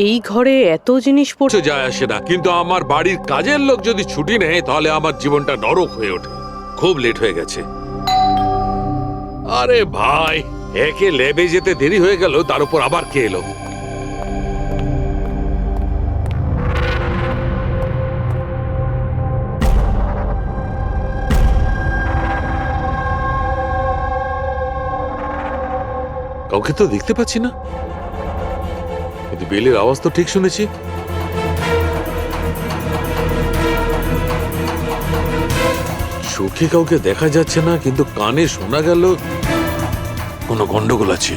এই ঘরে এত জিনিস পড়ে কিছু যায় আসে না, কিন্তু আমার বাড়ির কাজের লোক যদি ছুটি নেয় তাহলে আমার জীবনটা নরক হয়ে ওঠে। খুব লেট হয়ে গেছে। আরে ভাই, একে ল্যাবে যেতে দেরি হয়ে গেল, তার উপর আবার কে এলো? কাউকে তো দেখতে পাচ্ছি না, কিন্তু বেলের আওয়াজ তো ঠিক শুনেছি। চোখে কাউকে দেখা যাচ্ছে না, কিন্তু কানে শোনা গেল কোনো গন্ডগোল আছে।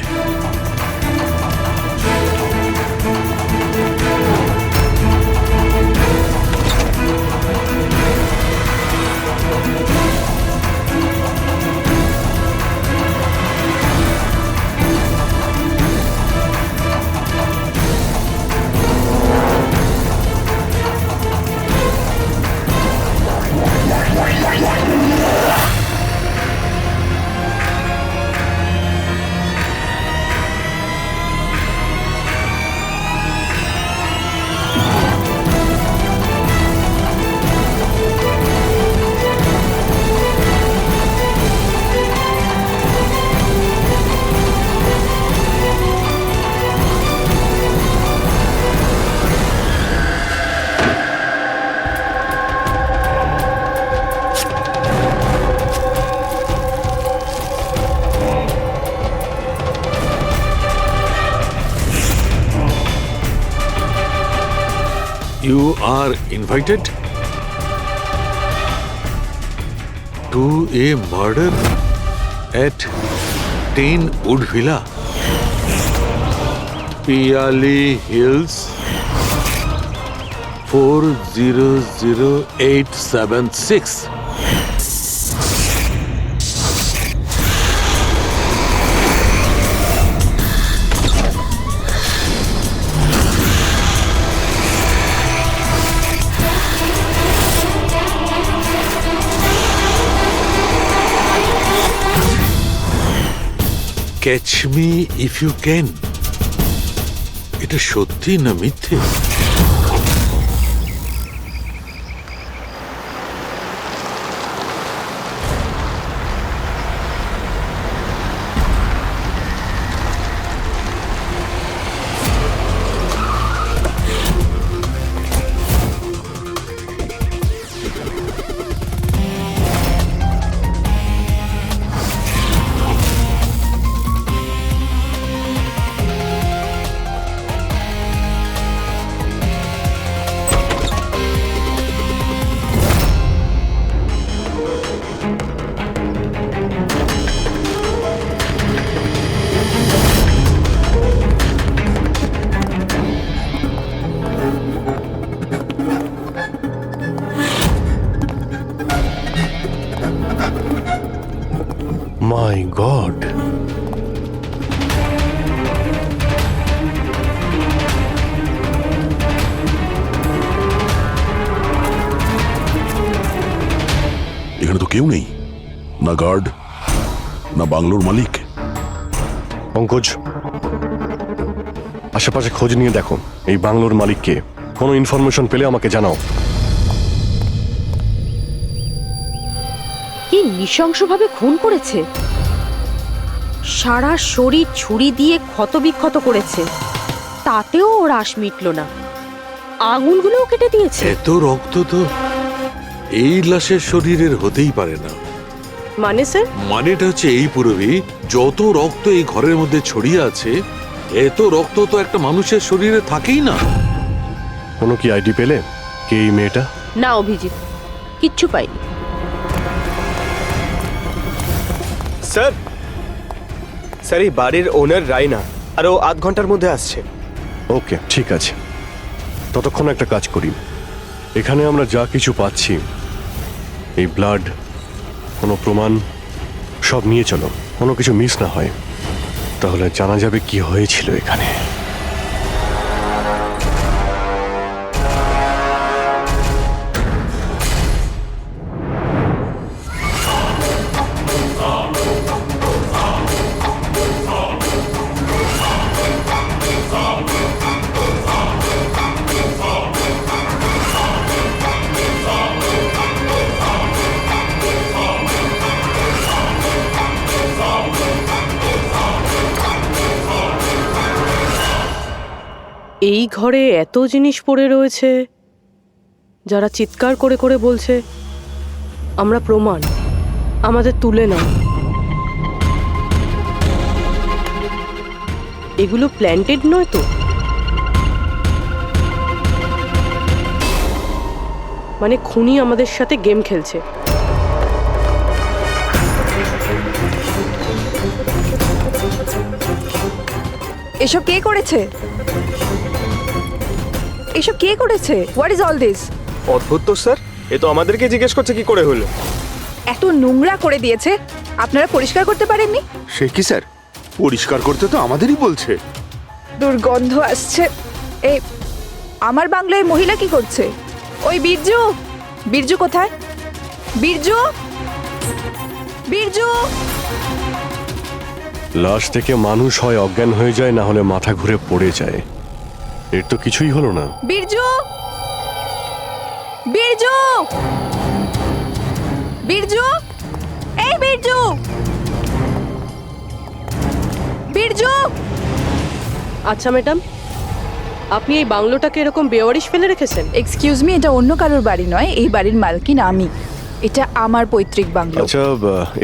You are invited to a murder at 10 Wood Villa, Piali Hills, 400876. Catch me if you can. এটা সত্যি না মিথ্যে? মাই গড, এখানে তো কেউ নেই, না গার্ড না বাংলোর মালিক। পঙ্কজ, আশেপাশে খোঁজ নিয়ে দেখো এই বাংলোর মালিককে। কোনো ইনফরমেশন পেলে আমাকে জানাও। কি নৃশংসভাবে খুন করেছে! সারা শরীর ছুরি দিয়ে ক্ষতবিক্ষত করেছে, তাতেও ওর আশ মিটল না। আঙুলগুলোও কেটে দিয়েছে। এত রক্ত তো এই লাশের শরীরের হতেই পারে না। মানে স্যার? মানেটা হচ্ছে এই পুরবি, যত রক্ত এই ঘরের মধ্যে ছড়িয়ে আছে, এত রক্ত তো একটা মানুষের শরীরে থাকেই না। কোনো কি আইডি পেলে কে এই মেয়েটা? না অভিজিৎ, কিচ্ছু পাইনি। স্যার, স্যার এই বাড়ির ওনার রাইনা, আরো আধ ঘন্টার মধ্যে আসছে। ওকে, ঠিক আছে। ততক্ষণ একটা কাজ করি, এখানে আমরা যা কিছু পাচ্ছি, এই ব্লাড, কোনো প্রমাণ, সব নিয়ে চলো, কোনো কিছু মিস না হয়। তাহলে জানা যাবে কি হয়েছিল এখানে। এই ঘরে এত জিনিস পড়ে রয়েছে, যারা চিৎকার করে করে বলছে আমরা প্রমাণ, আমাদের তুলে নাও। এগুলো প্ল্যান্টেড নয় তো? মানে খুনি আমাদের সাথে গেম খেলছে। এসব কে করেছে? এসব কে করেছে? What is all this? অদ্ভুত তো স্যার, এ তো আমাদেরকে জিজ্ঞেস করছে কি করে হলো। এত নোংরা করে দিয়েছে, আপনারা পরিষ্কার করতে পারেননি? সে কি স্যার, পরিষ্কার করতে তো আমাদেরই বলছে। দুর্গন্ধ আসছে। এই আমার বাংলায় মহিলা কি করছে? ওই বীরজু, বীরজু কোথায়? বীরজু, বীরজু! লাশ থেকে মানুষ হয় অজ্ঞান হয়ে যায়, না হলে মাথা ঘুরে পড়ে যায়। এর তো কিছুই হলো না। বীরজু, বীরজু, বীরজু, এই বীরজু, বীরজু! আচ্ছা ম্যাডাম, আপনি এই বাংলোটাকে এরকম বেওয়ারিশ ফেলে রেখেছেন? এক্সকিউজ মি, এটা অন্য কারোর বাড়ি নয়, এই বাড়ির মালকিন আমি। এটা আমার পৈতৃক বাংলো। আচ্ছা,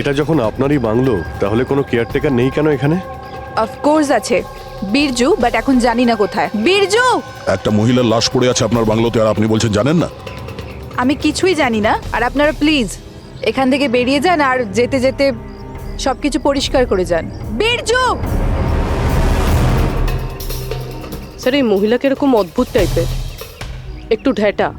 এটা যখন আপনারই বাংলো, তাহলে কোনো কেয়ারটেকার নেই কেন এখানে? অফকোর্স আছে, বীরজু, বাট এখন জানি না কোথায়। বীরজু! একটা মহিলার লাশ পড়ে আছে আপনার বাংলোতে, আর আপনি বলছেন জানেন না? আমি কিছুই জানি না, আর আপনারা প্লিজ এখান থেকে বেরিয়ে যান, আর যেতে যেতে সবকিছু পরিষ্কার করে যান। বীরজু! স্যার, এই মহিলাকে এরকম অদ্ভুত টাইপের, একটু ঢ্যাটা।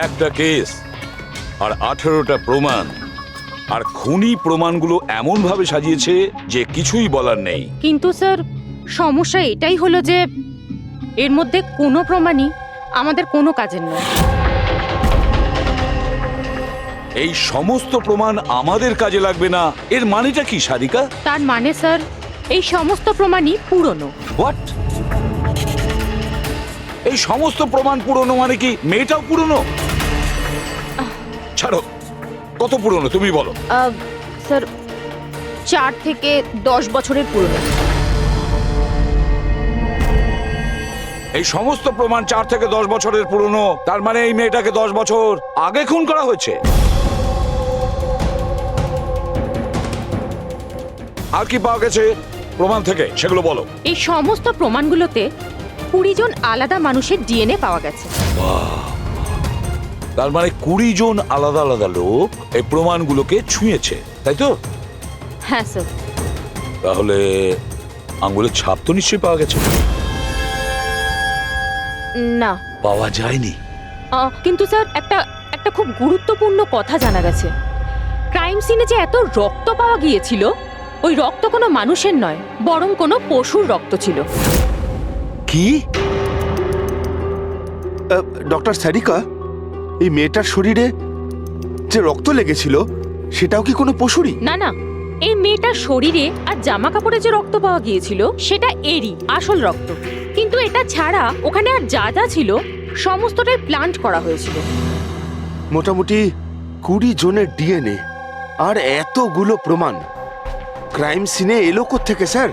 একটা কেস আর 18টা প্রমাণ, আর খুনি প্রমাণগুলো এমন ভাবে সাজিয়েছে যে কিছুই বলার নেই। কিন্তু স্যার, সমস্যা এটাই হলো যে এর মধ্যে কোনো প্রমাণই আমাদের কোনো কাজের নয়। এই সমস্ত প্রমাণ আমাদের কাজে লাগবে না, এর মানেটা কি সারিকা? তার মানে স্যার, এই সমস্ত প্রমাণই পুরনো। হোয়াট? এই সমস্ত প্রমাণ পুরনো মানে কি মেয়েটাও পুরনো? ছাড়ো, কত পুরনো তুমি বলো। স্যার, 4 থেকে 10 বছরের পুরনো। এই সমস্ত প্রমাণ 4 থেকে 10 বছরের পুরনো, তার মানে এই মেয়েটাকে 10 বছর আগে খুন করা হয়েছে। আর কি পাওয়া গেছে প্রমাণ থেকে, সেগুলো বলো। এই সমস্ত প্রমাণগুলোতে 20 জন আলাদা মানুষের ডিএনএ পাওয়া গেছে। তার মানে 20 জন আলাদা আলাদা লোক এই প্রমাণগুলোকে ছুঁয়েছে, তাই তো? হ্যাঁ স্যার। তাহলে আঙ্গুলের ছাপ তো নিশ্চয়ই পাওয়া গেছে। না, পাওয়া যায়নি। কিন্তু স্যার, একটা খুব গুরুত্বপূর্ণ কথা জানা গেছে। ক্রাইম সিনে যে এত রক্ত পাওয়া গিয়েছিল, ওই রক্ত কোনো মানুষের নয়, বরং কোনো পশুর রক্ত ছিল। কি? ডক্টর সারিকা, এই মেয়েটার শরীরে যে রক্ত লেগেছিল সেটাও কি কোনো পশুরই? না না, এই মেয়েটার শরীরে আর জামা কাপড়ে যে রক্ত পাওয়া গিয়েছিল সেটা এরই আসল রক্ত। কিন্তু এটা ছাড়া ওখানে আর যা যা ছিল সমস্তটাই প্লান্ট করা হয়েছিল। মোটামুটি 20 জনের ডিএনএ আর এতগুলো প্রমাণ ক্রাইম সিনে এলো কোত্থেকে স্যার?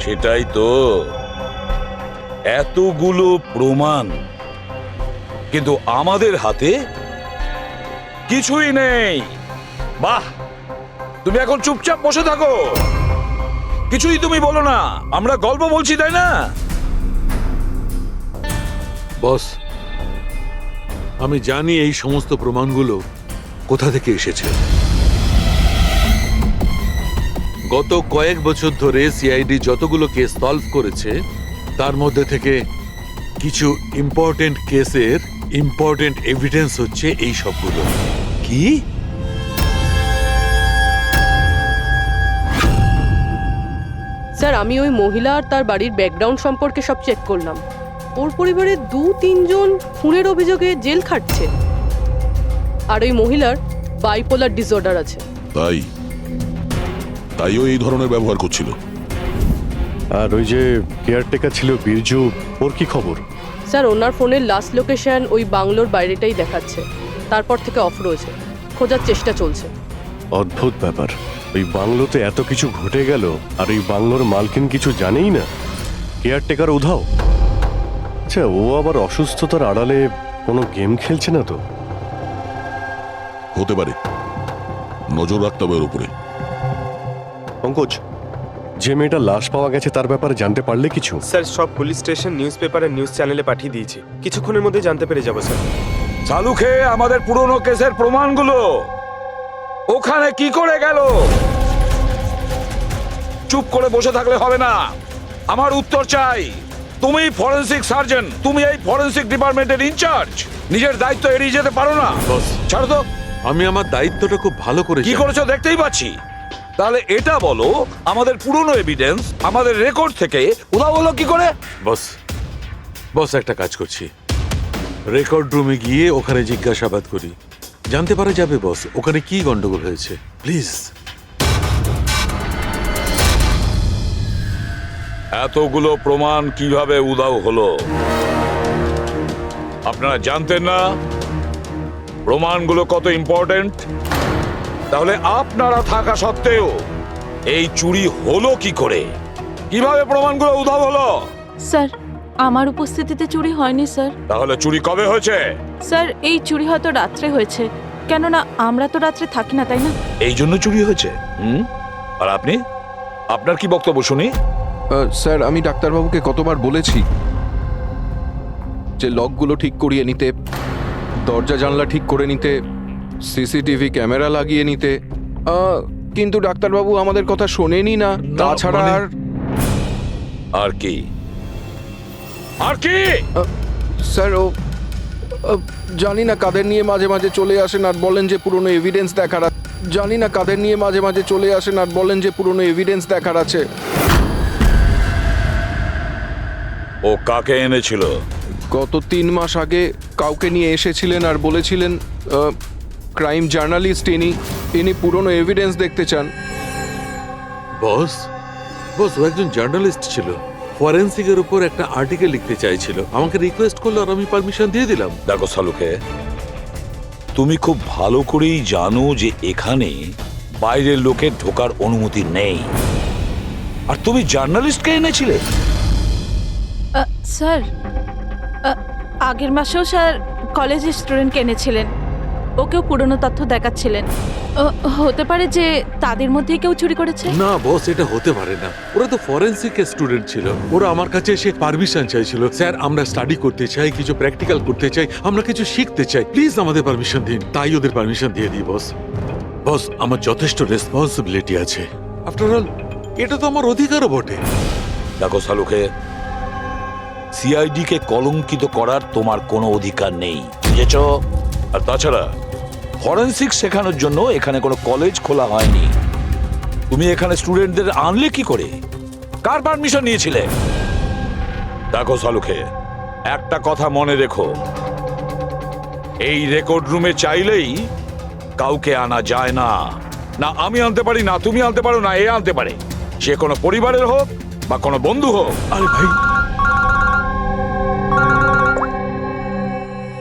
সেটাই তো, এতগুলো প্রমাণ, কিন্তু আমাদের হাতে কিছুই নেই। বাহ, তুমি এখন চুপচাপ বসে থাকো, কিছুই তুমি বলো না, আমরা গল্প বলছি তাই না? বস, আমি জানি এই সমস্ত প্রমাণগুলো কোথা থেকে এসেছে। গত কয়েক বছর ধরে সিআইডি যতগুলো কেস সলভ করেছে তার মধ্যে থেকে কিছু ইম্পর্টেন্ট কেসের ইম্পর্টেন্ট এভিডেন্স হচ্ছে এই সবগুলো। কি? স্যার আমি ওই মহিলা আর তার বাড়ির ব্যাকগ্রাউন্ড সম্পর্কে সব চেক করলাম। ওর পরিবারের 2-3 জন খুনের অভিযোগে জেল খাটছে, আর ওই মহিলার বাইপোলার ডিসঅর্ডার আছে। তাইও এই ধরনের ব্যবহার করছিল। আর ওই যে কেয়ারটেকার ছিল বীরজু, ওর কি খবর? স্যার ওনার ফোনের লাস্ট লোকেশন ওই বাংলোর বাইরেটাই দেখাচ্ছে, তারপর থেকে অফ রয়েছে, খোঁজার চেষ্টা চলছে। অদ্ভুত ব্যাপার, ওই বাংলোতে এত কিছু ঘটে গেল আর ওই বাংলোর মালকিন কিছু জানেই না, কেয়ারটেকার উধাও। আচ্ছা, ও আবার অসুস্থতার আড়ালে কোনো গেম খেলছে না তো? হতে পারে, নজর রাখতে হবে ওর উপরে। পঙ্কজ, যে মেয়েটা লাশ পাওয়া গেছে তার ব্যাপারে জানতে পারলে কিছু? স্যার সব পুলিশ স্টেশন, নিউজ পেপার আর নিউজ চ্যানেলে পাঠিয়ে দিয়েছি, কিছুক্ষণের মধ্যে জানতে পেরে যাবো স্যার। সালুকে আমাদের পুরনো কেসের প্রমাণগুলো ওখানে কি করে গেল? চুপ করে বসে থাকলে হবে না, আমার উত্তর চাই। তুমি ফরেনসিক সার্জন, তুমি এই ফরেনসিক ডিপার্টমেন্টের ইনচার্জ, নিজের দায়িত্ব এড়িয়ে যেতে পারো না। বস, ছাড়ো তো। আমি আমার দায়িত্বটা খুব ভালো করে কি জানি। করেছো দেখতেই পাচ্ছি। তাহলে এটা বলো, আমাদের পুরনো এভিডেন্স আমাদের রেকর্ড থেকে উধাও হলো কি করে? বস একটা কাজ করছি, রেকর্ড রুমে গিয়ে ওখানে জিজ্ঞাসাবাদ করি, জানতে পারা যাবে বস ওখানে কি গন্ডগোল হয়েছে। প্লিজ। এতগুলো প্রমাণ কিভাবে উধাও হলো আপনারা জানতেন না? প্রমাণগুলো কত ইম্পর্টেন্ট। তাহলে আপনারা থাকা সত্ত্বেও এই চুরি হলো কি করে? কিভাবে প্রমাণগুলো উধাও হলো? স্যার আমার উপস্থিতিতে চুরি হয়নি স্যার। তাহলে চুরি কবে হয়েছে? স্যার এই চুরি হয়তো রাত্রে হয়েছে, কেননা আমরা তো রাত্রে থাকি না, তাই না? এই জন্য চুরি হয়েছে। আর আপনি, আপনার কি বক্তব্য শুনি? স্যার আমি ডাক্তারবাবুকে কতবার বলেছি যে লকগুলো ঠিক করিয়ে নিতে, দরজা জানলা ঠিক করে নিতে, সিসিটিভি ক্যামেরা লাগিয়ে নিতে, কিন্তু ডাক্তারবাবু আমাদের কথা শোনেনি না। তাছাড়া আর কি? আর কি? স্যার ও জানি না কাদের নিয়ে মাঝে মাঝে চলে আসেন আর বলেন যে পুরনো এভিডেন্স দেখার আছে। জানি না কাদের নিয়ে মাঝে মাঝে চলে আসেন আর বলেন যে পুরনো এভিডেন্স দেখার আছে। ও কাকে এনেছিল? গত 3 মাস আগে কাউকে নিয়ে এসেছিলেন আর বলেছিলেন ক্রাইম জার্নালিস্ট ইনি পুরনো এভিডেন্স দেখতে চান। বস ও একজন জার্নালিস্ট ছিল, ফরেনসিকের উপর একটা আর্টিকেল লিখতে চাইছিল, আমাকে রিকোয়েস্ট করলো আর আমি পারমিশন দিয়ে দিলাম। দেখো সালুকে, তুমি খুব ভালো করেই জানো যে এখানে বাইরের লোকের ঢোকার অনুমতি নেই, আর তুমি জার্নালিস্টকে এনেছিলে। স্যার আগের মাসেও স্যার কলেজের স্টুডেন্টকে এনেছিলেন, ওকেও পুরনো তথ্য দেখাচ্ছিলেন। হতে পারে যে তাদের মধ্যেই কেউ চুরি করেছে। না বস, এটা হতে পারে না, ওরা তো ফরেনসিক স্টুডেন্ট ছিল, ওরা আমার কাছে এসে পারমিশন চাইছিল, স্যার আমরা স্টাডি করতে চাই, কিছু প্র্যাকটিক্যাল করতে চাই, আমরা কিছু শিখতে চাই, প্লিজ আমাদের পারমিশন দিন। তাই ওদের পারমিশন দিয়ে দিই বস। আমার যথেষ্ট রেসপন্সিবিলিটি আছে, আফটার অল এটা তো আমার অধিকারও বটে। দেখো সালুকে, সিআইডি কে কলঙ্কিত করার তোমার কোনো অধিকার নেই, বুঝেছ? আর তাছাড়া ফরেনসিক শেখানোর জন্য এখানে কোনো কলেজ খোলা হয়নি। তুমি এখানে স্টুডেন্টদের আনলে কি করে? কার পারমিশন নিয়েছিলে? দেখো সালুকে, একটা কথা মনে রেখো, এই রেকর্ড রুমে চাইলেই কাউকে আনা যায় না। না আমি আনতে পারি, না তুমি আনতে পারো, না এ আনতে পারে, সে কোনো পরিবারের হোক বা কোনো বন্ধু হোক। আরে ভাই।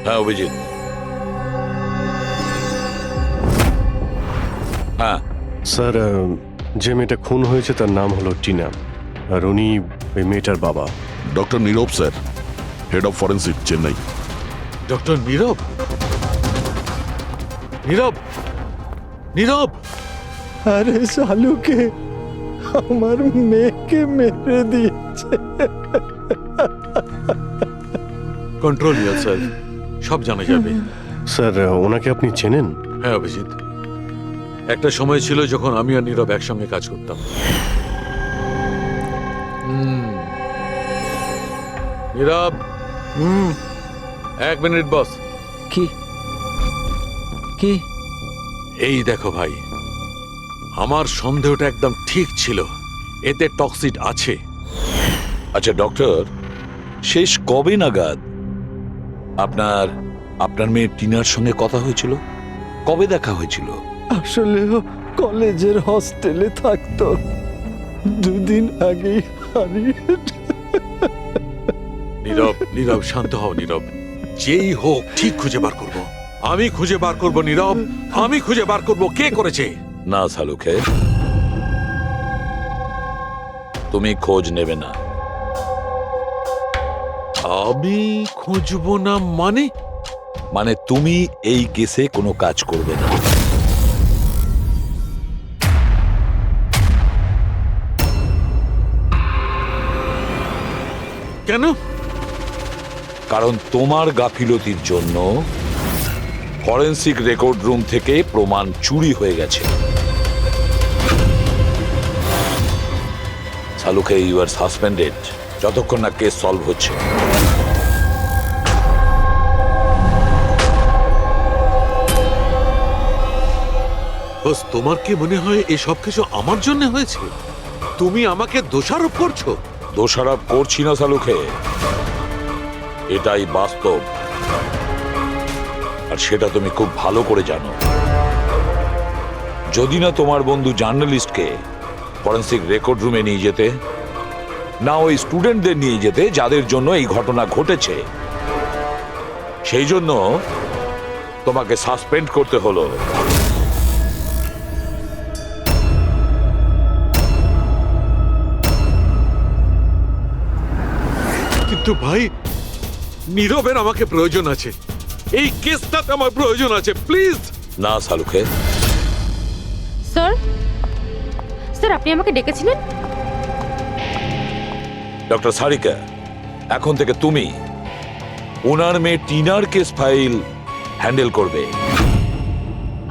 হ্যাঁ অভিজিৎ। হ্যাঁ স্যার, যে মেয়েটা খুন হয়েছে তার নাম হলো টিনা, আর উনি ওই মেয়েটার বাবা। Doctor Nirav sir, head of forensic, Chennai. Doctor Nirav? Nirav Nirav আরে শালুকে আমার মেয়েকে মেরে দিয়েছে। কন্ট্রোল স্যার, সব জানা যাবে। স্যার ওনাকে আপনি চেনেন? হ্যাঁ অভিজিৎ, একটা সময় ছিল যখন আমি আর নীরব একসঙ্গে কাজ করতাম। নীরব, 1 মিনিট বস। কি কি এই দেখো ভাই, আমার সন্দেহটা একদম ঠিক ছিল, এতে টক্সিড আছে। আচ্ছা ডক্টর, শেষ কবে নাগাদ আপনার আপনার মেয়ে টিনার সঙ্গে কথা হয়েছিল? কবে দেখা হয়েছিল? আসলে ও কলেজের হস্টেলে থাকতো, 2 দিন আগেই হারিয়ে। নীরব, নীরব শান্ত হও নীরব। যেই হোক ঠিক খুঁজে বার করব। আমি খুঁজে বার করব নীরব, আমি খুঁজে বার করব কে করেছে। না শালুকে, তুমি খোঁজ নেবে না। আমি খুঁজবো না মানে? মানে তুমি এই কেসে কোনো কাজ করবে না। কেন? কারণ তোমার গাফিলতির জন্য ফরেনসিক রেকর্ড রুম থেকে প্রমাণ চুরি হয়ে গেছে। শালুকে, ইউ আর সাসপেন্ডেড যতক্ষণ না কেস সলভ হচ্ছে। বস, তোমার কি মনে হয় এই সব কিছু আমার জন্য হয়েছে? তুমি আমাকে দোষারোপ করছো। দোষারোপ করছি না শালুকে, এটাই বাস্তব, আর সেটা তুমি খুব ভালো করে জানো। যদি না তোমার বন্ধু জার্নালিস্টকে ফরেনসিক রেকর্ড রুমে নিয়ে যেতে, না ওই স্টুডেন্টদের নিয়ে যেতে যাদের জন্য এই ঘটনা ঘটেছে, সেই জন্য তোমাকে সাসপেন্ড করতে হলো। কিন্তু ভাই, নীরবের আমাকে প্রয়োজন আছে, এই কেসটাতে আমার প্রয়োজন আছে, প্লিজ। না শালুকে। স্যার, স্যার আপনি আমাকে ডেকেছিলেন? ডক্টর সারিকা, এখন থেকে তুমি ওনার মেয়ে টিনার কেস ফাইল হ্যান্ডেল করবে।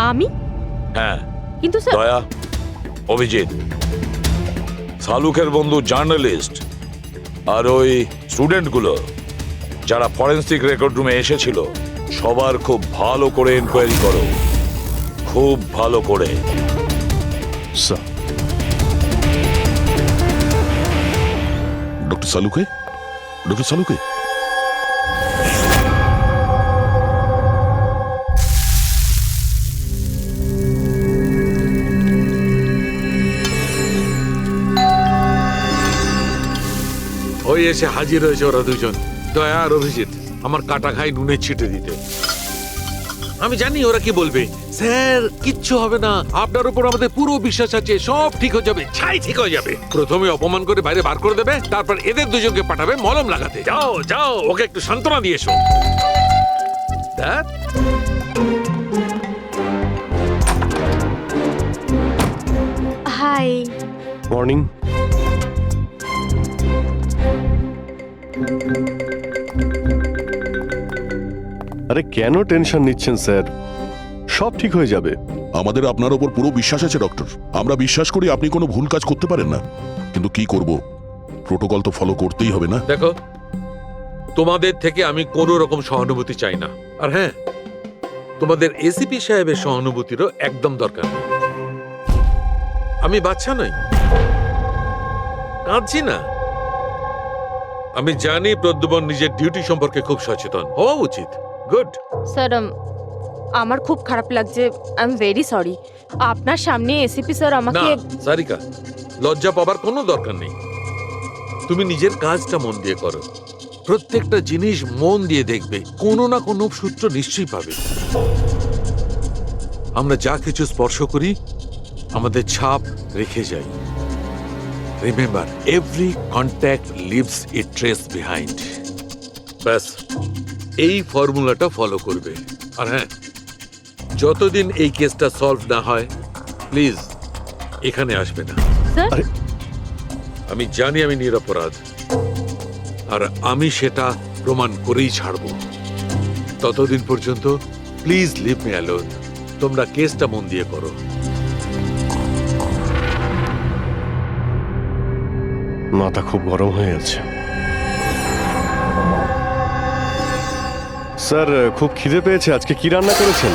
আমি? হ্যাঁ। কিন্তু স্যার, দয়া, অভিজিৎ, শালুকের বন্ধু জার্নালিস্ট আর ওই স্টুডেন্টগুলো যারা ফরেনসিক রেকর্ড রুমে এসেছিল, সবার খুব ভালো করে এনকোয়ারি করো, খুব ভালো করে। স্যার। ডক্টর সালুকে, ডক্টর সালুকে, ওই এসে হাজির হয়েছে ওরা দুজন, দয়া আর অভিজিৎ, আমার কাটা খাই নুনের ছিটে দিতে। আমি জানি ওরা কি বলবে, স্যার কিচ্ছু হবে না, আপনার উপর আমাদের পুরো বিশ্বাস আছে, সব ঠিক হয়ে যাবে, ছাই ঠিক হয়ে যাবে। প্রথমে অপমান করে বাইরে বার করে দেবে, তারপর এদের দুজনকে পাঠাবে মলম লাগাতে। যাও যাও, ওকে একটু সান্ত্বনা দিয়ে এসো। That? হাই। মর্নিং। আরে কেন টেনশন নিচ্ছেন স্যার, সব ঠিক হয়ে যাবে। আমাদের আপনার ওপর পুরো বিশ্বাস আছে ডক্টর। আমরা বিশ্বাস করি আপনি কোনো ভুল কাজ করতে পারেন না, কিন্তু কি করব, প্রোটোকল তো ফলো করতেই হবে না। দেখো, তোমাদের থেকে আমি কোনো রকম সহানুভূতি চাই না, আর হ্যাঁ, তোমাদের এসিপি সাহেবের সহানুভূতিরও একদম দরকার নেই। আমি বাচ্চা নই, কাঁদছি না। আমি জানি প্রদ্যুমন নিজের ডিউটি সম্পর্কে খুব সচেতন হওয়া উচিত। গুড। স্যার, আমার খুব খারাপ লাগছে, আই এম ভেরি সরি। আপনার সামনে এসিপি স্যার না আমাকে। সারিকা, লজ্জা পাবার কোনো দরকার নেই। তুমি নিজের কাজটা মন দিয়ে করো, প্রত্যেকটা জিনিস মন দিয়ে দেখবে, কোনো না কোনো সূত্র নিশ্চয়ই পাবে। আমরা যা কিছু স্পর্শ করি আমাদের ছাপ রেখে যাই। রিমেম্বার, এভরি কন্ট্যাক্ট লিভস এ ট্রেস বিহাইন্ড। ব্যাস, এই ফর্মুলাটা ফলো করবে। আর হ্যাঁ, যতদিন এই কেসটা সলভ না হয়, প্লিজ এখানে আসবে না। স্যার, আমি জানি আমি নিরপরাধ, আর আমি সেটা প্রমাণ করেই ছাড়ব। ততদিন পর্যন্ত প্লিজ লিভ মি অ্যালোন। তোমরা কেসটা মন দিয়ে করো। মাথা খুব গরম হয়ে আছে। স্যার, খুব খিদে পেয়েছে। আজকে কি রান্না করেছেন?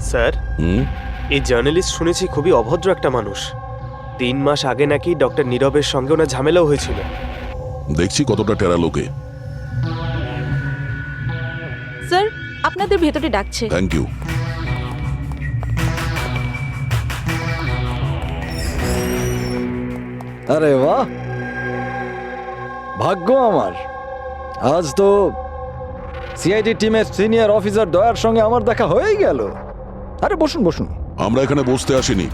স্যার, হুম এই জার্নালিস্ট শুনেছি খুবই অভদ্র একটা মানুষ। 3 মাস আগে নাকি ডক্টর নীরবের সঙ্গে ওনার ঝামেলাও হয়েছিল। দেখছি কতটা টেরা লোকে। স্যার, আপনাদের ভেতরে ডাকছে। Thank you. আরে বাহ, ভাগ্য আমার, আজ তো সিআইডি টিমের সিনিয়র অফিসার দয়ার সঙ্গে আমার দেখা হয়েই গেল। আরে বসুন বসুন। আমরা এখানে বসতে আসিনি।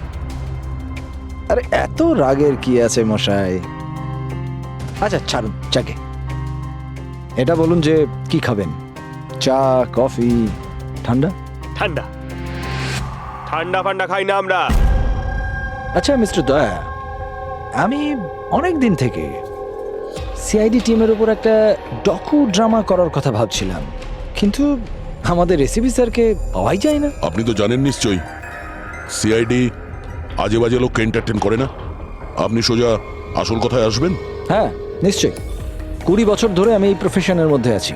আরে এত রাগের কি আছে মশাই? আচ্ছা ছাড়ুন চাকে। এটা বলুন যে কি খাবেন, চা, কফি, ঠান্ডা? ঠান্ডা ঠান্ডা ফান্ডা খাই না আমরা। আচ্ছা মিস্টার দয়া, আমি অনেক দিন থেকে সিআইডি টিমের উপর একটা ডকু ড্রামা করার কথা ভাবছিলাম, কিন্তু আমাদের রেসিপি স্যারকে পাওয়াই যায় না। আপনি তো জানেন নিশ্চয়ই সিআইডি আজে বাজে লোককে এন্টারটেন করে না। আপনি সোজা আসল কথায় আসবেন। হ্যাঁ নিশ্চয়ই, 20 বছর ধরে আমি এই প্রফেশনের মধ্যে আছি,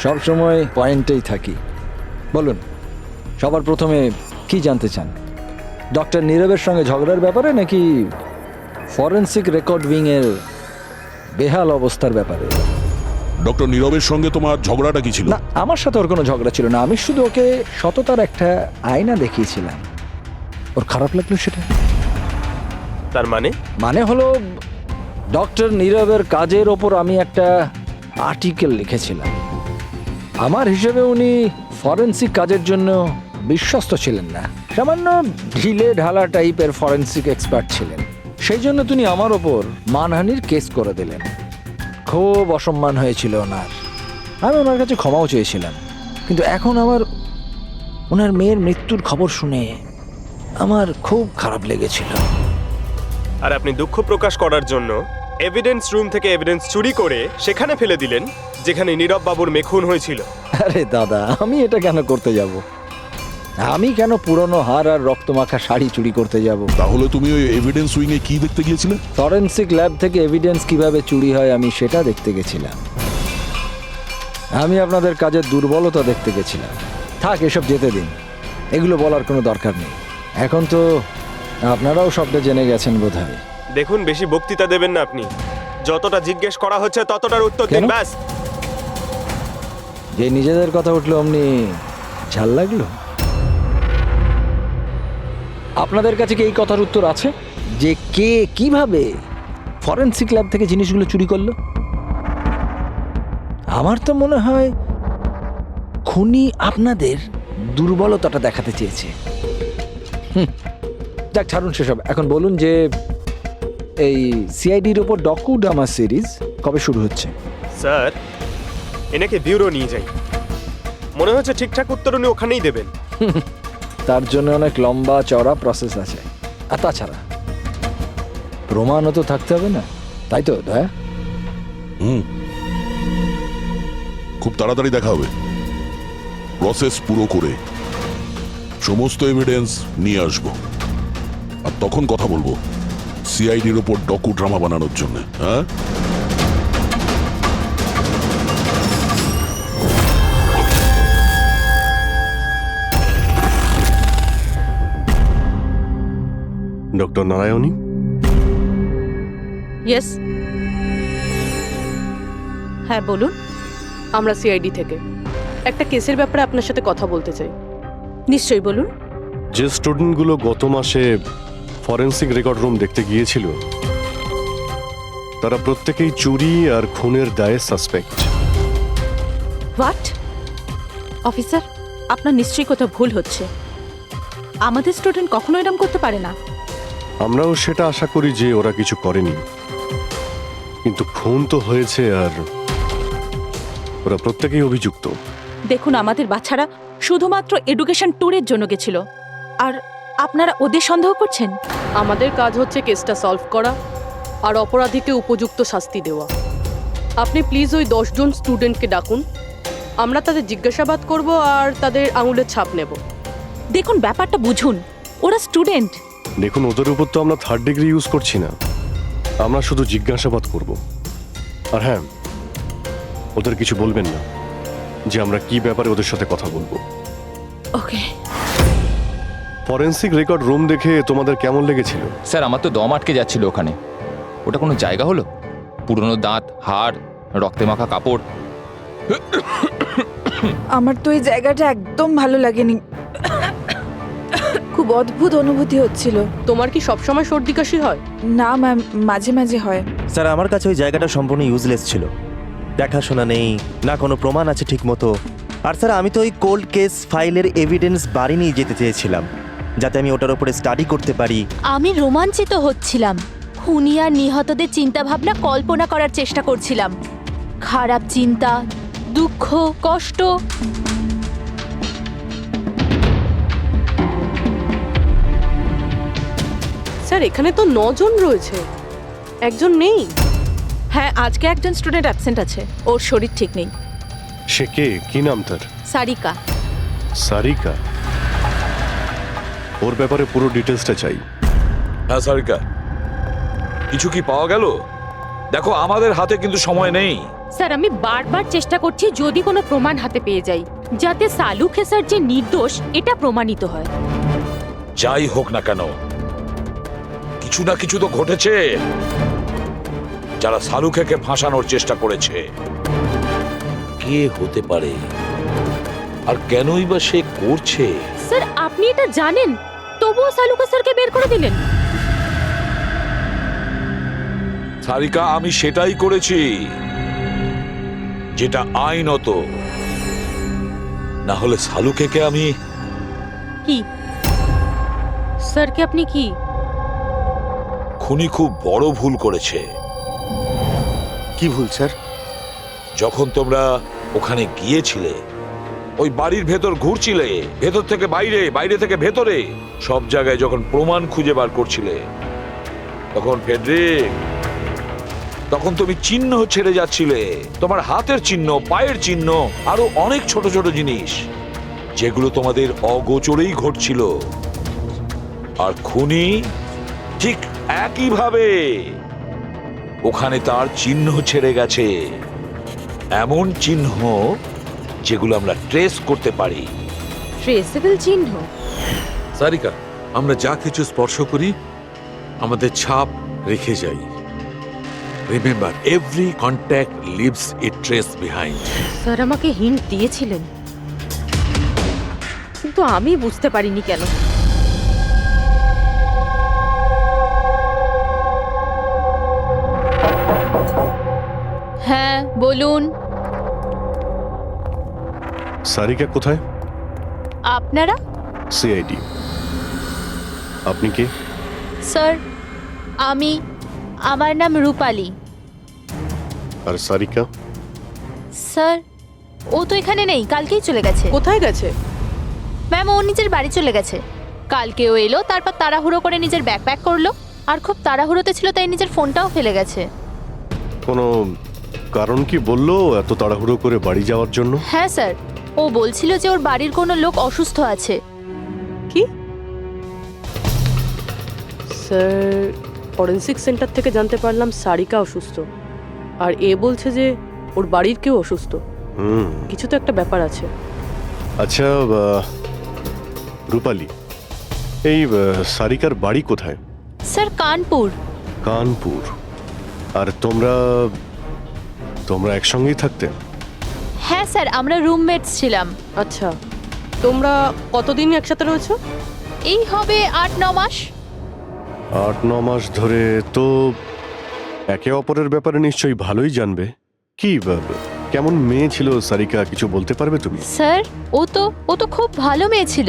সব সময় পয়েন্টেই থাকি। বলুন, সবার প্রথমে কি জানতে চান? ডক্টর নীরবের সঙ্গে ঝগড়ার ব্যাপারে নাকি ফরেন্সিক রেকর্ড উইং এর বেহাল অবস্থার ব্যাপারে? ডক্টর নীরবের সঙ্গে তোমার ঝগড়াটা কি ছিল? না, আমার সাথে ওর কোনো ঝগড়া ছিল না। আমি শুধু ওকে সততার একটা আয়না দেখিয়েছিলাম। ওর খারাপ লাগলো সেটা। তার মানে? মানে হলো ডক্টর নীরবের কাজের ওপর আমি একটা আর্টিকেল লিখেছিলাম। আমার হিসেবে উনি ফরেন্সিক কাজের জন্য বিশ্বস্ত ছিলেন না, সামান্য ঢিলে ঢালা টাইপের ফরেন্সিক এক্সপার্ট ছিলেন। সেই জন্য তিনি আমার ওপর মানহানির কেস করে দিলেন। খুব অসম্মান হয়েছিল ওনার। আমি ওনার কাছে ক্ষমাও চেয়েছিলাম, কিন্তু এখন ওনার মেয়ের মৃত্যুর খবর শুনে আমার খুব খারাপ লেগেছিল। আর আপনি দুঃখ প্রকাশ করার জন্য এভিডেন্স রুম থেকে এভিডেন্স চুরি করে সেখানে ফেলে দিলেন যেখানে নীরব বাবুর মেয়ে খুন হয়েছিল। আরে দাদা, আমি এটা কেন করতে যাব? আমি কেন পুরনো হার আর রক্তমাখা শাড়ি চুরি করতে যাব? তাহলে তুমি ওই এভিডেন্স উইং এ কি দেখতে গিয়েছিলে? ফরেন্সিক ল্যাব থেকে এভিডেন্স কিভাবে চুরি হয় আমি সেটা দেখতে গেছিলাম। আমি আপনাদের কাজের দুর্বলতা দেখতে গেছিলাম। থাক, এসব যেতে দিন, এগুলো বলার কোনো দরকার নেই। এখন তো আপনারাও সবটা জেনে গেছেন বোধহয়। দেখুন, বেশি বক্তৃতা দেবেন না আপনি। যতটা জিজ্ঞেস করা হচ্ছে ততটার উত্তর দিন, কেন? ব্যাস। যে নিজেদের কথা উঠলো অমনি ঝাল লাগলো? আপনাদের কাছে কি এই কথার উত্তর আছে যে কে কিভাবে ফরেনসিক ল্যাব থেকে জিনিসগুলো চুরি করলো? আমার তো মনে হয় খুনি আপনাদের দুর্বলতাটা দেখাতে চেয়েছে। যাক, ছাড়ুন সেসব। এখন বলুন যে এই সিআইডির ওপর ডকু ড্রামা সিরিজ কবে শুরু হচ্ছে? স্যার, এনাকে ব্যুরো নিয়ে যাই। মনে হচ্ছে ঠিকঠাক উত্তর উনি ওখানেই দেবেন। তার জন্য অনেক লম্বা চওড়া প্রসেস আছে। আর তাছাড়া প্রমাণও তো থাকতে হবে না, তাই তো দয়া? খুব তাড়াতাড়ি দেখা হবে। প্রসেস পুরো করে সমস্ত এভিডেন্স নিয়ে আসবো, আর তখন কথা বলবো সিআইডির ওপর ডকু ড্রামা বানানোর জন্য। হ্যাঁ, ডক্টর নারায়ণী, ইয়েস, হ্যাঁ বলুন। আমরা সিআইডি থেকে একটা কেসের ব্যাপারে আপনার সাথে কথা বলতে চাই। নিশ্চয়ই বলুন। যে স্টুডেন্টগুলো গত মাসে ফরেন্সিক রেকর্ড রুম দেখতে গিয়েছিল তারা প্রত্যেকেই চুরি আর খুনের দায়ে সাসপেক্ট। হোয়াট? অফিসার, আপনার নিশ্চয়ই কোথাও ভুল হচ্ছে। আমাদের স্টুডেন্ট কখনো এরকম করতে পারে না। আমরাও সেটা আশা করি যে ওরা কিছু করেনি, কিন্তু খুন তো হয়েছে আর ওরা প্রত্যেকেই অভিযুক্ত। দেখুন, আমাদের বাচ্চারা শুধুমাত্র এডুকেশন ট্যুরের জন্য গেছিল, আর আপনারা ওদের সন্দেহ করছেন? আমাদের কাজ হচ্ছে কেসটা সলভ করা আর অপরাধীকে উপযুক্ত শাস্তি দেওয়া। আপনি প্লিজ ওই 10 জন স্টুডেন্টকে ডাকুন আমরা তাদের জিজ্ঞাসাবাদ করব আর তাদের আঙুলের ছাপ নেব। দেখুন ব্যাপারটা বুঝুন, ওরা স্টুডেন্ট। দেখুন, ওদের উপর তো আমরা 3rd ডিগ্রি ইউজ করছি না, আমরা শুধু জিজ্ঞাসাবাদ করব। আর হ্যাঁ, ওদের কিছু বলবেন না যে আমরা কি ব্যাপারে ওদের সাথে কথা বলবো। ওকে। ফরেন্সিক রেকর্ড রুম দেখে তোমাদের কেমন লেগেছিল? স্যার আমার তো দম আটকে যাচ্ছিল ওখানে। ওটা কোনো জায়গা হলো? পুরনো দাঁত, হাড়, রক্তে মাখা কাপড়। আমার তো এই জায়গাটা একদম ভালো লাগেনি, খুব অদ্ভুত অনুভূতি হচ্ছিল। তোমার কি সবসময় সর্দি কাশি হয়? না ম্যাম, মাঝে মাঝে হয়। স্যার আমার কাছে ওই জায়গাটা সম্পূর্ণ ইউজলেস ছিল, দেখাশোনা নেই, না কোনো প্রমাণ আছে ঠিক মতো। আর স্যার আমি তো ওই কোল্ড কেস ফাইলের এভিডেন্স বাড়ি নিয়ে যেতে চেয়েছিলাম, যাতে আমি ওটার উপরে স্টাডি করতে পারি। আমি রোমাঞ্চিত হচ্ছিলাম, খুনি আর নিহতদের চিন্তাভাবনা কল্পনা করার চেষ্টা করছিলাম। খারাপ চিন্তা, দুঃখ, কষ্ট। স্যার এখানে তো 9 জন রয়েছে, একজন নেই। হ্যাঁ, আজকে একজন স্টুডেন্ট অ্যাবসেন্ট আছে, ওর শরীর ঠিক নেই। সে কে? কি নাম তার? সারিকা। সারিকা? ওর ব্যাপারে পুরো ডিটেলসটা চাই। হ্যাঁ সারিকা, কিছু কি পাওয়া গেল? দেখো আমাদের হাতে কিন্তু সময় নেই। স্যার আমি বারবার চেষ্টা করছি যদি কোনো প্রমাণ হাতে পেয়ে যাই, যাতে সালু খেসার যে নির্দোষ এটা প্রমাণিত হয়। যাই হোক না কেন, কিছু না কিছু তো ঘটেছে। যারা সালুখেকে ফাঁসানোর চেষ্টা করেছে, কে হতে পারে আর কেনই বা সে করছে? স্যার আপনি এটা জানেন, তবুও সালু খেসারকে বের করে দিলেন। সারিকা, আমি সেটাই করেছি যেটা আইনত। না হলে সালুখেকে আমি কি স্যার, কি আপনি কি? খুনি খুব বড় ভুল করেছে। কি ভুল স্যার? যখন তোমরা ওখানে গিয়েছিলে, ওই বাড়ির ভেতর ঘুরছিলে, ভেতর থেকে বাইরে, বাইরে থেকে ভেতরে, সব জায়গায় যখন প্রমাণ খুঁজে বার করছিলে, তখন ফেডরিক, তখন তুমি চিহ্ন ছেড়ে যাচ্ছিলে, তোমার হাতের চিহ্ন, পায়ের চিহ্ন, আরো অনেক ছোট ছোট জিনিস যেগুলো তোমাদের অগোচরেই ঘটছিল। আর খুনি ঠিক একইভাবে ওখানে তার চিহ্ন ছেড়ে গেছে, এমন চিহ্ন যেগুলো আমরা ট্রেস করতে পারি। ট্রেসেবল চিহ্ন? সারিকা, আমরা যা কিছু স্পর্শ করি আমাদের ছাপ রেখে যাই। রিমেম্বার, এভরি কন্ট্যাক্ট লিভস এ ট্রেস বিহাইন্ড। স্যার আমাকে হিন্ট দিয়েছিলেন, কিন্তু আমি বুঝতে পারিনি কেন। হ্যাঁ বলুন। সারিকা কোথায়? আপনারা? সিআইডি। আপনি কে? স্যার আমার নাম রূপালী। আর সারিকা? স্যার ও তো এখানে নেই, কালকেই চলে গেছে। কোথায় গেছে? ম্যাম ও নিজের বাড়ি চলে গেছে। কালকেও এলো, তারপর তাড়াহুড়ো করে নিজের ব্যাগ প্যাক করলো, আর খুব তাড়াহুড়োতে ছিল তাই নিজের ফোনটাও ফেলে গেছে। কোনো কারণ কি বললো এত তাড়াহুড়ো করে বাড়ি যাওয়ার জন্য? হ্যাঁ স্যার, ও বলছিল যে ওর বাড়ির কোনো লোক অসুস্থ আছে। কি? স্যার ফরেন্সিক সেন্টার থেকে জানতে পারলাম সারিকা অসুস্থ, আর এ বলছে যে ওর বাড়ির কেউ অসুস্থ। কিছু তো একটা ব্যাপার আছে। আচ্ছা রূপালী, এই সারিকার বাড়ি কোথায়? স্যার কানপুর। কানপুর? আর তোমরা একসঙ্গেই থাকতে? হ্যাঁ স্যার, আমরা রুমমেটস ছিলাম। আচ্ছা, তোমরা কতদিন একসাথে রয়েছো? এই হবে 8-9 মাস। 8-9 মাস ধরে তো একে অপরের ব্যাপারে নিশ্চয়ই ভালোই জানবে। কি কেমন মেয়ে ছিল সারিকা, কিছু বলতে পারবে তুমি? স্যার ও তো খুব ভালো মেয়ে ছিল।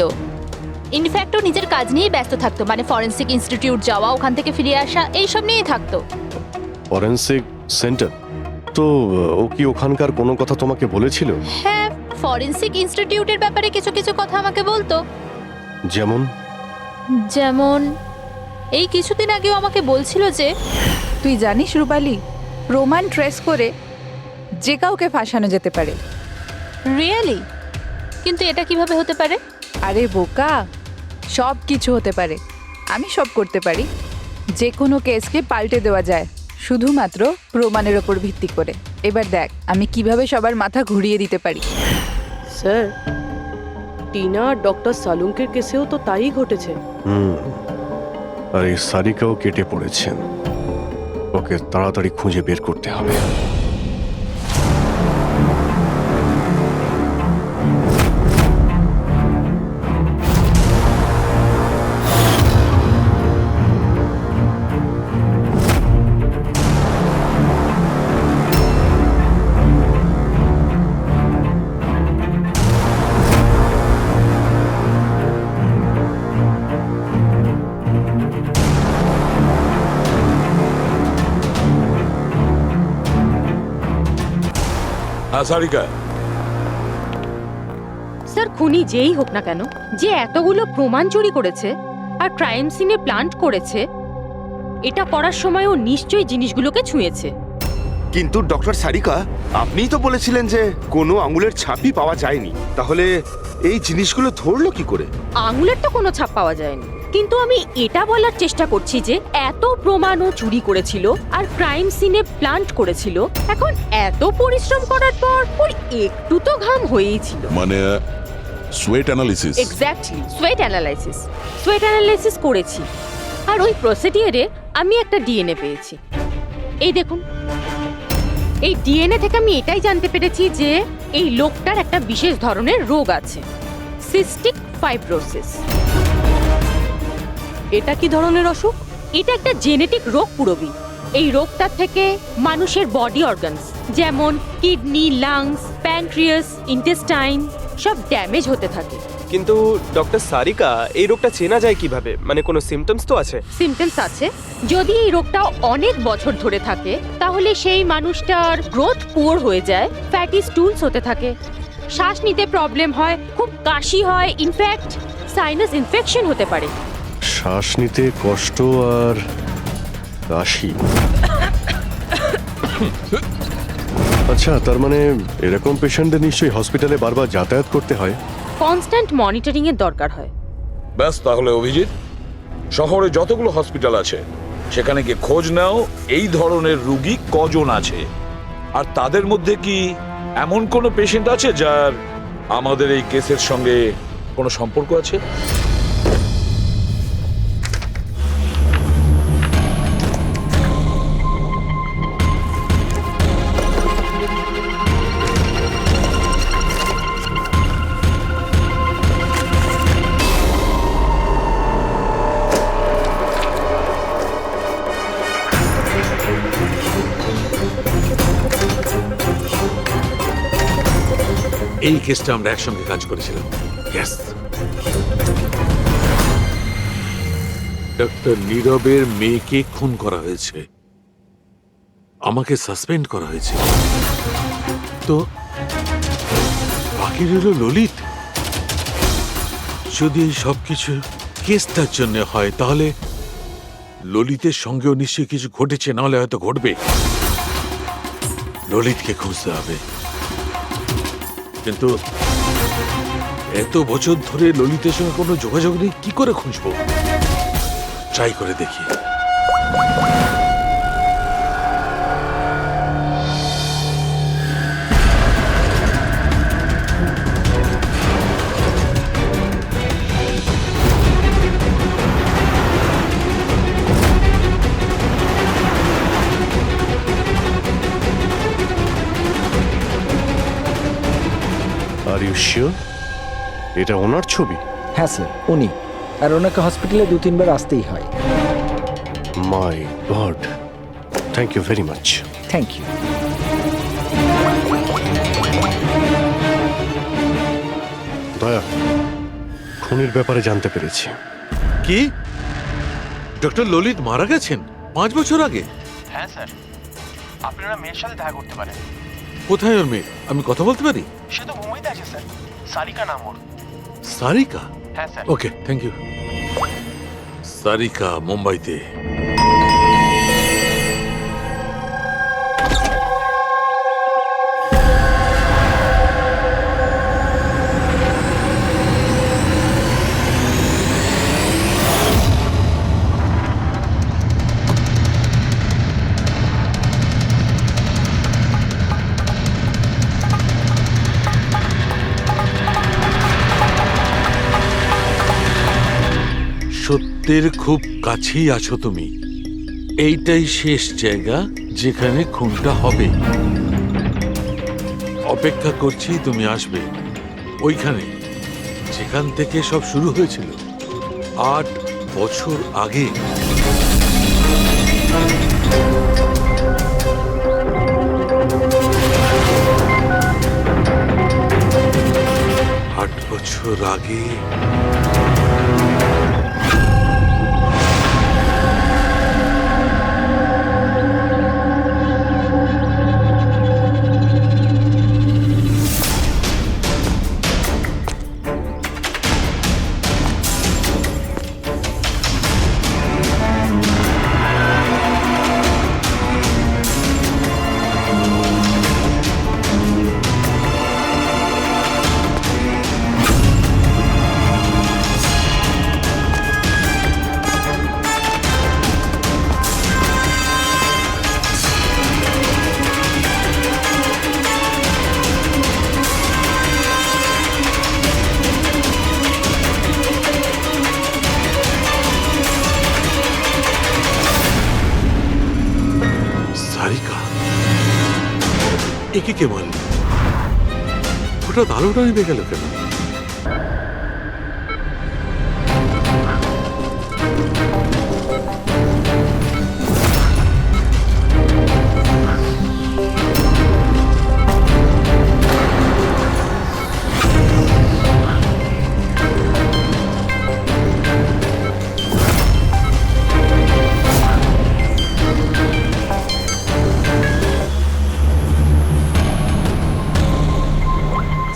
ইনফ্যাক্ট ও নিজের কাজ নিয়েই ব্যস্ত থাকতো, মানে ফরেন্সিক ইনস্টিটিউট যাওয়া, ওখান থেকে ফিরে আসা, এইসব নিয়েই থাকতো। Forensic centre? তো ও কি ওখানকার কোনো কথা তোমাকে বলেছিল? হ্যাঁ, ফরেন্সিক ইনস্টিটিউটের ব্যাপারে কিছু কিছু কথা আমাকে বলতো। যেমন এই কিছুদিন আগেও আমাকে বলছিল যে, তুই জানিস রূপালী, প্রমাণ ট্রেস করে যে কাউকে ফাঁসানো যেতে পারে। রিয়েলি? কিন্তু এটা কিভাবে হতে পারে? আরে বোকা, সব কিছু হতে পারে। আমি সব করতে পারি। যে কোনো কেসকে পাল্টে দেওয়া যায় শুধুমাত্র প্রমাণের ওপর ভিত্তি করে। এবার দেখ আমি কিভাবে সবার মাথা ঘুরিয়ে দিতে পারি। স্যার, টিনা আর ডক্টর সালুঙ্কের কেসেও তো তাই ঘটেছে। আর এই সারিকাও কেটে পড়েছেন। ওকে তাড়াতাড়ি খুঁজে বের করতে হবে। সারিকা, স্যার, খুনি যেই হোক না কেন, যে এতগুলো প্রমাণ চুরি করেছে আর ক্রাইম সিনে প্লান্ট করেছে, এটা করার সময় ও নিশ্চয়ই জিনিসগুলোকে ছুঁয়েছে। কিন্তু ডক্টর সারিকা, আপনিই তো বলেছিলেন যে কোনো আঙুলের ছাপই পাওয়া যায়নি, তাহলে এই জিনিসগুলো ধরলো কি করে? আঙুলের তো কোনো ছাপ পাওয়া যায়নি, কিন্তু আমি এটা বলার চেষ্টা করছি যে এত প্রমাণও চুরি করেছিল আর ক্রাইম সিনে প্লান্ট করেছিল। এখন এত পরিশ্রম করার পর ওর একটু তো ঘাম হয়েই ছিল। মানে sweat analysis. Exactly, sweat analysis করেছি। আর ওই প্রসিডিওরে আমি একটা ডিএনএ পেয়েছি। এই দেখুন, এই ডিএনএ থেকে আমি এটাই জানতে পেরেছি যে এই লোকটার একটা বিশেষ ধরনের রোগ আছে, সিস্টিক ফাইব্রোসিস। এটা কি ধরনের অসুখ? এটা একটা জেনেটিক রোগ পুরবি। এই রোগটার থেকে মানুষের বডি অর্গানস যেমন কিডনি, লাংস, প্যানক্রিয়াস, ইন্টেস্টাইন সব ড্যামেজ হতে থাকে। কিন্তু ডক্টর সারিকা, এই রোগটা চেনা যায় কিভাবে? মানে কোনো সিমটমস তো আছে? সিমটমস আছে। যদি এই রোগটা অনেক বছর ধরে থাকে তাহলে সেই মানুষটার গ্রোথ পুয়ার হয়ে যায়, ফ্যাটি স্টুলস হতে থাকে, শ্বাস নিতে প্রবলেম হয়, খুব কাশি হয়, ইনফ্যাক্ট সাইনাস ইনফেকশন হতে পারে। শ্বাস নিতে কষ্ট আর কাশি। আচ্ছা, তার মানে এরকম পেশেন্টদের নিশ্চয়ই হসপিটালে বারবার যাতায়াত করতে হয়। কনস্ট্যান্ট মনিটরিং এর দরকার হয়। ব্যাস, তাহলে অভিজিৎ, শহরে যতগুলো হসপিটাল আছে সেখানে গিয়ে খোঁজ নাও এই ধরনের রুগী কজন আছে, আর তাদের মধ্যে কি এমন কোনো পেশেন্ট আছে যার আমাদের এই কেসের সঙ্গে কোনো সম্পর্ক আছে। এই কেসটা আমরা একসঙ্গে কাজ করেছিলাম। ইয়েস, ডক্টর নীরবের মেয়েকে খুন করা হয়েছে, আমাকে সাসপেন্ড করা হয়েছে, তো বাকি রইল ললিত। যদি এই সবকিছু কেসটার জন্য হয় তাহলে ললিতের সঙ্গেও নিশ্চয়ই কিছু ঘটেছে, নাহলে হয়তো ঘটবে। ললিতকে খুঁজতে হবে, কিন্তু এত বছর ধরে ললিতের সঙ্গে কোনো যোগাযোগ নেই, কি করে খুঁজবো? ট্রাই করে দেখি। আর ইউ শিওর এটা ওনার ছবি? হ্যাঁ স্যার, উনি। আর ওনাকে হসপিটালে 2-3 বার আসতেই হয়। My god, thank you very much. Thank you. Daya, খুনির ব্যাপারে জানতে পেরেছি। কি? ডক্টর ললিত মারা গেছেন 5 বছর আগে? হ্যাঁ স্যার, আপনারা মেয়ের সাথে দেখা করতে পারেন। কোথায় ওর মেয়ে? আমি কথা বলতে পারি? সে তো মুম্বাইতে আছে স্যার, সারিকা নাম ওর। সারিকা? হ্যাঁ sir. Okay, thank you. Sarika মুম্বাইতে। সত্যের খুব কাছেই আছো তুমি। এইটাই শেষ জায়গা যেখানে খুনটা হবে। অপেক্ষা করছি তুমি আসবে ওইখানে যেখান থেকে সব শুরু হয়েছিল 8 বছর আগে। আট বছর আগে সারিকা একে কে মারল? হঠাৎ আলোটা নিভে গেল কেন?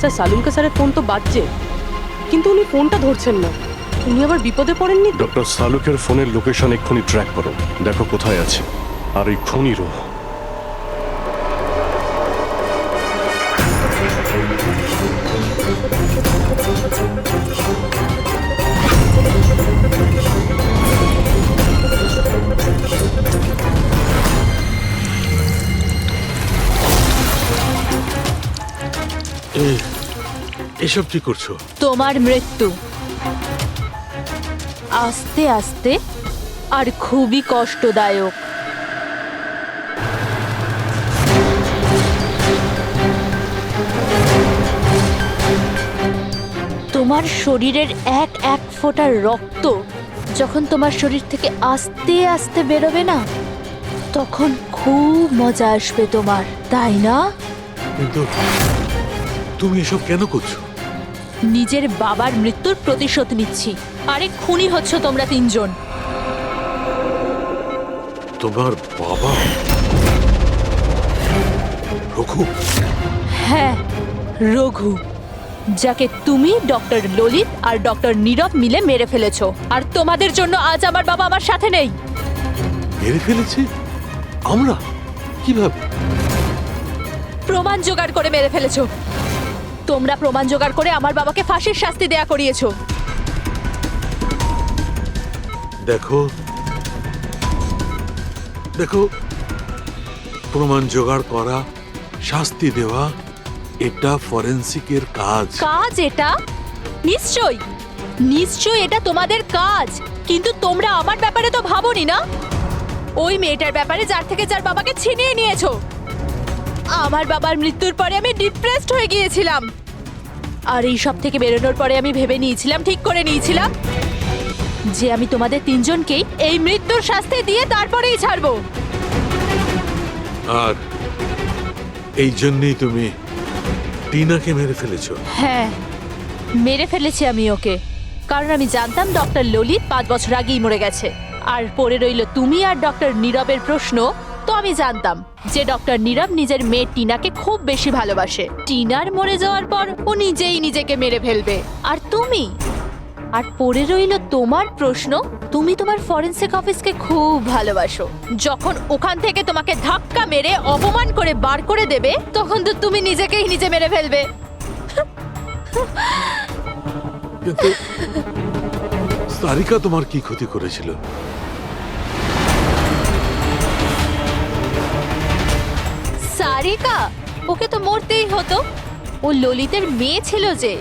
স্যার সালুনকা স্যারের ফোন তো বাজছে, কিন্তু উনি ফোনটা ধরছেন না। উনি আবার বিপদে পড়েননি তো? ডক্টর সালুকের ফোনের লোকেশন এক্ষুনি ট্র্যাক করো, দেখো কোথায় আছে। আর এই খুনিরও। এসব কি করছো? তোমার মৃত্যু আস্তে আস্তে আর খুবই কষ্টদায়ক। তোমার শরীরের এক এক ফোঁটা রক্ত যখন তোমার শরীর থেকে আস্তে আস্তে বেরোবে না, তখন খুব মজা আসবে তোমার, তাই না? কিন্তু তুমি এসব কেন করছো? নিজের বাবার মৃত্যুর প্রতিশোধ নিচ্ছি। আরে খুনি হচ্ছ তোমরা তিনজন। তোমার বাবা রঘু? হ্যাঁ, রঘু, যাকে তুমি ডক্টর ললিত আর ডক্টর নীরব মিলে মেরে ফেলেছো। আর তোমাদের জন্য আজ আমার বাবা আমার সাথে নেই। মেরে ফেলেছি? আমরা? কিভাবে? প্রমাণ জোগাড় করে মেরে ফেলেছো। তোমরা প্রমাণ জোগাড় করে আমার বাবাকে ফাঁসির শাস্তি দেয়া করিয়েছো। দেখো দেখো, প্রমাণ জোগাড় করা, শাস্তি দেওয়া, এটা ফরেন্সিকের কাজ। কাজ এটা? নিশ্চয়ই নিশ্চয়ই এটা তোমাদের কাজ, কিন্তু তোমরা আমার ব্যাপারে তো ভাবোনি না। ওই মেয়েটার ব্যাপারে যার থেকে যার বাবাকে ছিনিয়ে নিয়েছো। আমার বাবার মৃত্যুর পরে আমি ডিপ্রেসড হয়ে গিয়েছিলাম। আর এই সব থেকে বেরোনোর পরে আমি ভেবে নিয়েছিলাম, ঠিক করে নিয়েছিলাম যে আমি তোমাদের তিনজনকেই এই মৃত্যুর শাস্তি দিয়ে তারপরেই ছাড়বো। আর এই জন্যই তুমি টিনাকে মেরে ফেলেছো? হ্যাঁ, মেরে ফেলেছি আমি ওকে, কারণ আমি জানতাম ডক্টর ললিত 5 বছর আগেই মরে গেছে। আর পড়ে রইল তুমি আর ডক্টর নীরবের প্রশ্ন। তো আমি জানতাম যে ডক্টর নীরব নিজের মেয়ে টিনাকে খুব বেশি ভালোবাসে। টিনার মরে যাওয়ার পর ও নিজেই নিজেকে মেরে ফেলবে। আর তুমি, আর পড়ে রইল তোমার প্রশ্ন, তুমি তোমার ফরেনসিক অফিসকে খুব ভালোবাসো। যখন ওখান থেকে তোমাকে ধাক্কা মেরে অপমান করে বার করে দেবে, তখন তো তুমি নিজেকেই নিজে মেরে ফেলবে। কিন্তু সারিকা তোমার কি ক্ষতি করেছিল? সারিকা? ওকে তো মরতেই হতো। ও ললিতের মেয়ে ছিল যে।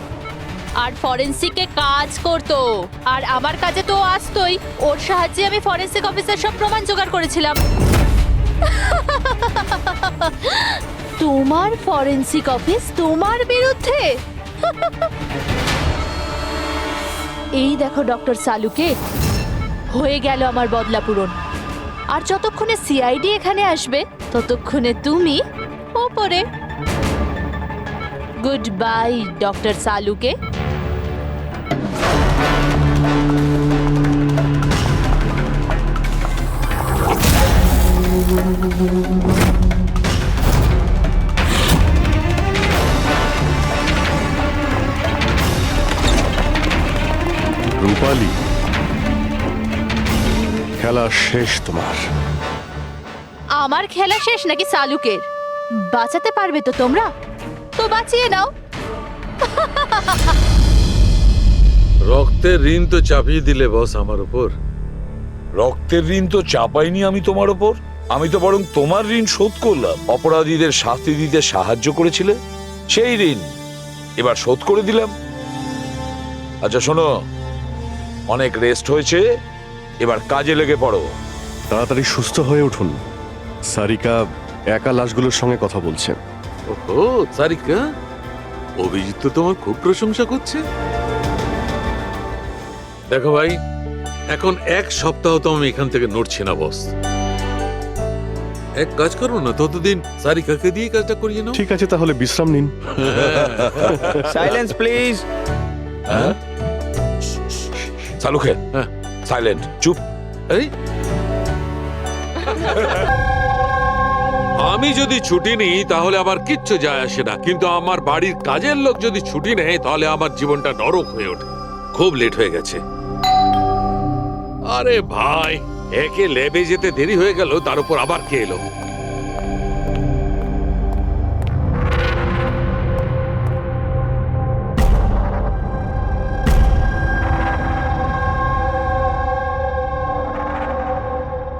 আর ফরেন্সিকে কাজ করতো। আর আমার কাজে তো ও আসতোই, ওর সাহায্যে আমি ফরেন্সিক অফিসার সব প্রমাণ জোগাড় করেছিলাম। তোমার ফরেন্সিক অফিস তোমার বিরুদ্ধে? এই দেখো ডক্টর সালুকে, হয়ে গেল আমার বদলা পূরণ। আর যতক্ষণে সিআইডি এখানে আসবে ততক্ষণে তুমি ওপরে। গুড বাই ডক্টর সালুকে। রূপালী, খেলা শেষ তোমার। আমার খেলা শেষ নাকি সালুকের? বাঁচাতে পারবে তো তোমরা? তো বাঁচিয়ে নাও। রক্তের ঋণ তো চাপিয়ে দিলে বস আমার উপর। রক্তের ঋণ তো চাপাইনি আমি তোমার ওপর, আমি তো বরং তোমার ঋণ শোধ করলাম। অপরাধীদের শাস্তি দিতে সাহায্য করেছিলে, সেই ঋণ এবার শোধ করে দিলাম। আচ্ছা শোনো, অনেক রেস্ট হয়েছে, এবার কাজে লেগে পড়ো। তাড়াতাড়ি সুস্থ হয়ে উঠুন। সারিকা একা লাশগুলোর সঙ্গে কথা বলছে। ওহো সারিকা, অভিজিৎ তো তোমার খুব প্রশংসা করছে। দেখো ভাই, এখন এক সপ্তাহ তো আমি এখান থেকে নড়ছি না বস। এক কাজ করো না, ততদিন সারিকাকে দিয়ে কাজটা করিয়ে নাও। ঠিক আছে, তাহলে বিশ্রাম নিন। Silence please. হ্যাঁ সালুকে, হ্যাঁ। সাইলেন্ট, চুপ। এই আমি যদি ছুটি নিই তাহলে আমার কিচ্ছু যায় আসে না, কিন্তু আমার বাড়ির কাজের লোক যদি ছুটি নেয় তাহলে আমার জীবনটা নরক হয়ে ওঠে। খুব লেট হয়ে গেছে। আরে ভাই, একে ল্যাবে যেতে দেরি হয়ে গেল, তার উপর আবার কে এলো?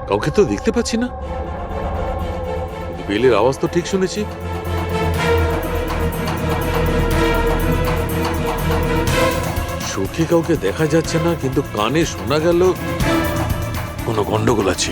কাউকে তো দেখতে পাচ্ছি না। বেলের আওয়াজ তো ঠিক শুনেছি। চোখে কাউকে দেখা যাচ্ছে না, কিন্তু কানে শোনা গেল কোনো গন্ডগোল আছে।